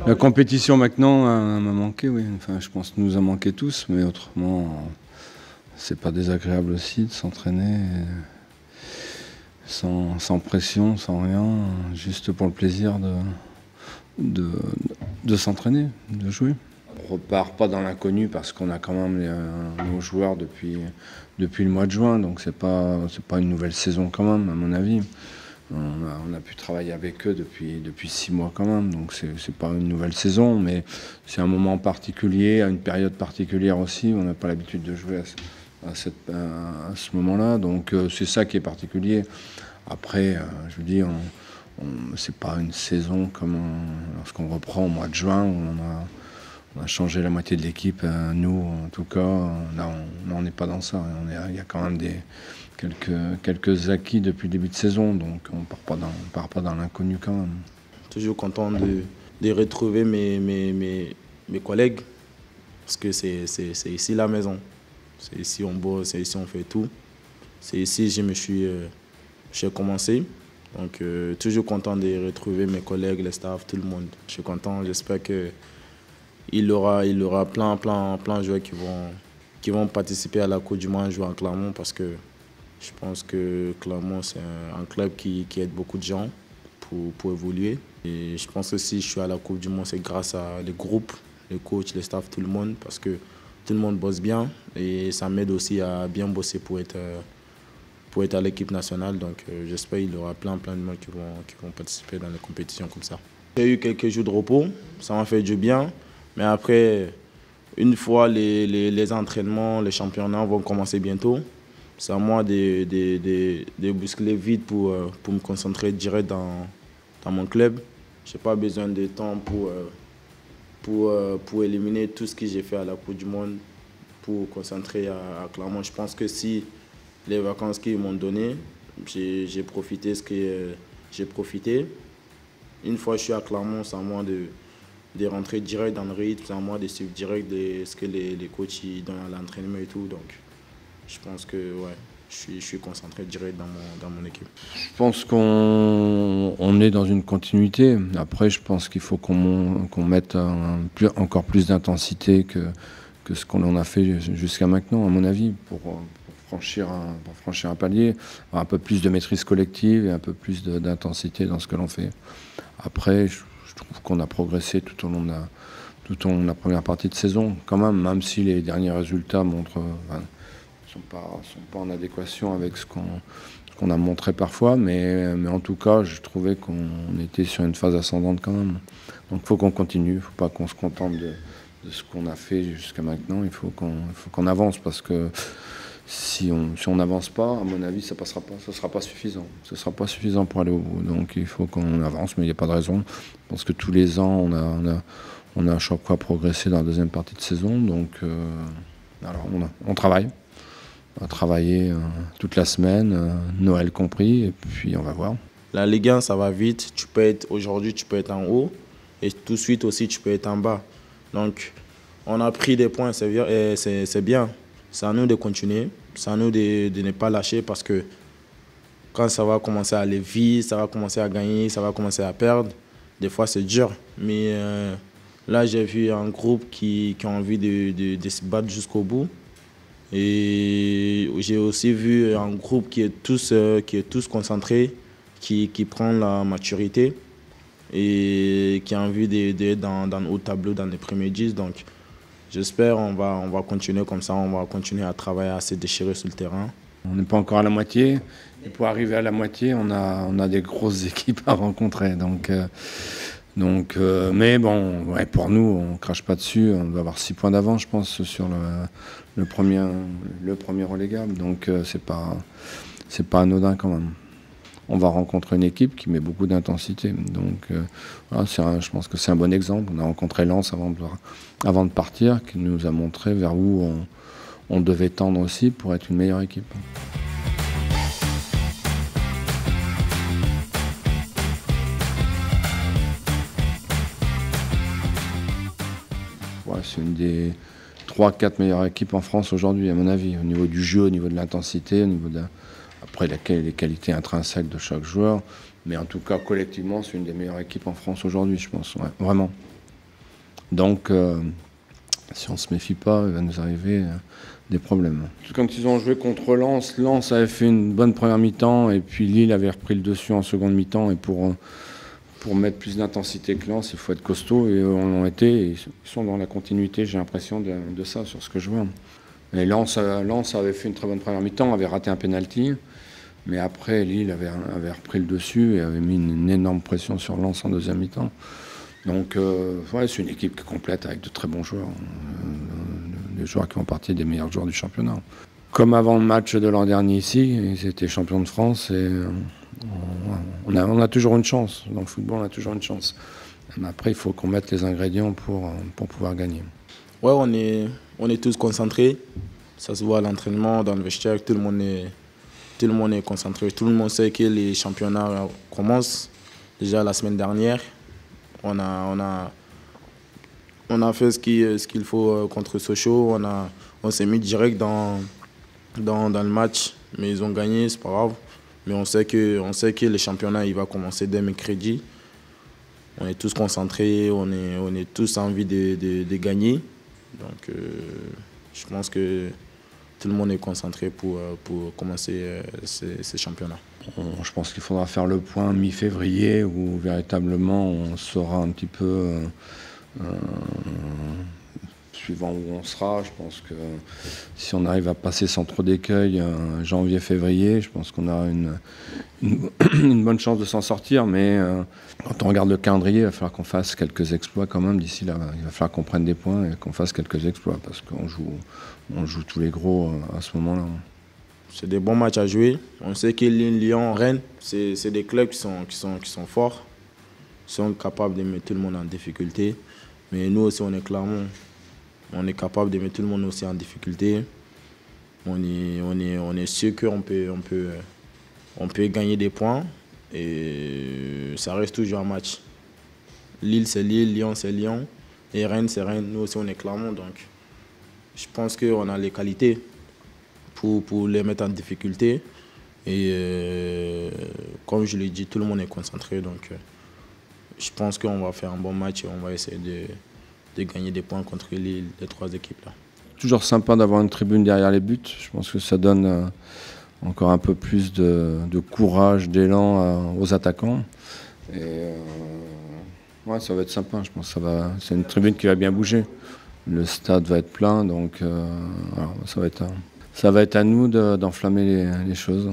La compétition maintenant m'a manqué, oui. Enfin, je pense que nous a manqué tous, mais autrement, c'est pas désagréable aussi de s'entraîner sans pression, sans rien, juste pour le plaisir de s'entraîner, de jouer. On repart pas dans l'inconnu parce qu'on a quand même nos joueurs depuis le mois de juin, donc c'est pas une nouvelle saison quand même, à mon avis. On a pu travailler avec eux depuis 6 mois quand même, donc c'est pas une nouvelle saison, mais c'est un moment particulier, à une période particulière aussi. On n'a pas l'habitude de jouer à ce moment-là, donc c'est ça qui est particulier. Après, je vous dis, c'est pas une saison comme lorsqu'on reprend au mois de juin où on a changé la moitié de l'équipe. Nous, en tout cas, là, on n'est pas dans ça. Il y a quand même quelques acquis depuis le début de saison, donc on part pas dans l'inconnu quand même. Toujours content de retrouver mes collègues, parce que c'est ici la maison. C'est ici on bosse, c'est ici on fait tout. C'est ici que j'ai commencé. Donc toujours content de retrouver mes collègues, les staffs, tout le monde. Je suis content, j'espère qu'il y aura plein de joueurs qui vont participer à la Coupe du Monde jouer en Clermont, parce que je pense que Clermont, c'est un club qui aide beaucoup de gens pour évoluer. Et je pense que si je suis à la Coupe du Monde, c'est grâce à les groupes, les coachs, les staffs, tout le monde, parce que tout le monde bosse bien et ça m'aide aussi à bien bosser pour être à l'équipe nationale. Donc j'espère qu'il y aura plein de monde qui vont participer dans les compétitions comme ça. J'ai eu quelques jours de repos, ça m'a fait du bien, mais après, une fois les entraînements, les championnats vont commencer bientôt, c'est à moi de bousculer vite pour me concentrer direct dans mon club. Je n'ai pas besoin de temps pour éliminer tout ce que j'ai fait à la Coupe du Monde, pour concentrer à Clermont. Je pense que si les vacances qu'ils m'ont données, j'ai profité ce que j'ai profité. Une fois que je suis à Clermont, c'est à moi de rentrer direct dans le rythme, c'est à moi de suivre direct ce que les coachs ils donnent à l'entraînement et tout. Donc, je pense que ouais, je suis concentré direct dans mon équipe. Je pense qu'on est dans une continuité. Après, je pense qu'il faut qu'on mette encore plus d'intensité que ce qu'on en a fait jusqu'à maintenant, à mon avis, pour franchir un palier, avoir un peu plus de maîtrise collective et un peu plus d'intensité dans ce que l'on fait. Après, je trouve qu'on a progressé tout au long de la première partie de saison, quand même si les derniers résultats montrent, sont pas en adéquation avec ce qu'on a montré parfois, mais en tout cas, je trouvais qu'on était sur une phase ascendante quand même. Donc il faut qu'on continue, il ne faut pas qu'on se contente de ce qu'on a fait jusqu'à maintenant, il faut qu'on avance, parce que si on n'avance pas, à mon avis, ça passera pas, ce sera pas suffisant. Ce sera pas suffisant pour aller au bout. Donc il faut qu'on avance, mais il n'y a pas de raison. Je pense que tous les ans, on a à chaque fois progressé dans la deuxième partie de saison. Donc alors on travaille. On va travailler toute la semaine, Noël compris, et puis on va voir. La Ligue 1, ça va vite. Aujourd'hui, tu peux être en haut, et tout de suite aussi, tu peux être en bas. Donc, on a pris des points, c'est bien. C'est à nous de continuer, c'est à nous de ne pas lâcher, parce que quand ça va commencer à aller vite, ça va commencer à gagner, ça va commencer à perdre, des fois c'est dur. Mais là, j'ai vu un groupe qui a envie de se battre jusqu'au bout. Et j'ai aussi vu un groupe qui est tous concentrés, qui prend la maturité et qui a envie d'être dans le haut tableau, dans les premiers 10. Donc, j'espère on va continuer comme ça, on va continuer à travailler, à se déchirer sur le terrain. On n'est pas encore à la moitié, et pour arriver à la moitié, on a des grosses équipes à rencontrer. Mais bon, ouais, pour nous, on ne crache pas dessus. On va avoir 6 points d'avance, je pense, sur le premier relégable. Donc c'est pas anodin quand même. On va rencontrer une équipe qui met beaucoup d'intensité. Donc voilà, je pense que c'est un bon exemple. On a rencontré Lens avant de partir, qui nous a montré vers où on devait tendre aussi pour être une meilleure équipe. Ouais, c'est une des 3-4 meilleures équipes en France aujourd'hui, à mon avis, au niveau du jeu, au niveau de l'intensité, au niveau après les qualités intrinsèques de chaque joueur. Mais en tout cas, collectivement, c'est une des meilleures équipes en France aujourd'hui, je pense. Ouais, vraiment. Donc, si on ne se méfie pas, il va nous arriver des problèmes. Quand ils ont joué contre Lens, Lens avait fait une bonne première mi-temps et puis Lille avait repris le dessus en seconde mi-temps. Et pour mettre plus d'intensité que Lens, il faut être costaud et on l'ont été. Et ils sont dans la continuité, j'ai l'impression, de ça sur ce que je vois. Et Lens avait fait une très bonne première mi-temps, avait raté un penalty. Mais après, Lille avait repris le dessus et avait mis une énorme pression sur Lens en deuxième mi-temps. Donc, ouais, c'est une équipe complète avec de très bons joueurs. Des joueurs qui font partie des meilleurs joueurs du championnat. Comme avant le match de l'an dernier ici, ils étaient champions de France et on a toujours une chance. Dans le football, on a toujours une chance. Mais après, il faut qu'on mette les ingrédients pour pouvoir gagner. Ouais, on est tous concentrés. Ça se voit à l'entraînement, dans le vestiaire, tout le monde est concentré. Tout le monde sait que les championnats commencent. Déjà la semaine dernière, on a fait ce qu'il faut contre Sochaux. On s'est mis direct dans le match, mais ils ont gagné, c'est pas grave. Mais on sait que le championnat il va commencer dès mercredi. On est tous concentrés, on est tous envie de gagner. Donc je pense que tout le monde est concentré pour commencer ces championnats. Je pense qu'il faudra faire le point mi-février où véritablement on saura un petit peu, suivant où on sera. Je pense que si on arrive à passer sans trop d'écueil janvier-février, je pense qu'on aura une bonne chance de s'en sortir. Mais quand on regarde le calendrier, il va falloir qu'on fasse quelques exploits quand même d'ici là. Il va falloir qu'on prenne des points et qu'on fasse quelques exploits parce qu'on joue tous les gros à ce moment-là. C'est des bons matchs à jouer. On sait que Lille, Lyon, Rennes, c'est des clubs qui sont forts, qui sont capables de mettre tout le monde en difficulté. Mais nous aussi, on est Clermont. On est capable de mettre tout le monde aussi en difficulté. On est sûr qu'on peut gagner des points. Et ça reste toujours un match. Lille, c'est Lille, Lyon, c'est Lyon. Et Rennes, c'est Rennes. Nous aussi, on est Clermont. Donc, je pense qu'on a les qualités pour les mettre en difficulté. Et comme je l'ai dit, tout le monde est concentré. Donc, je pense qu'on va faire un bon match et on va essayer de gagner des points contre les trois équipes-là. Toujours sympa d'avoir une tribune derrière les buts. Je pense que ça donne encore un peu plus de courage, d'élan aux attaquants. Et ouais, ça va être sympa. Je pense que c'est une tribune qui va bien bouger. Le stade va être plein, donc alors, ça va être à nous d'enflammer les choses.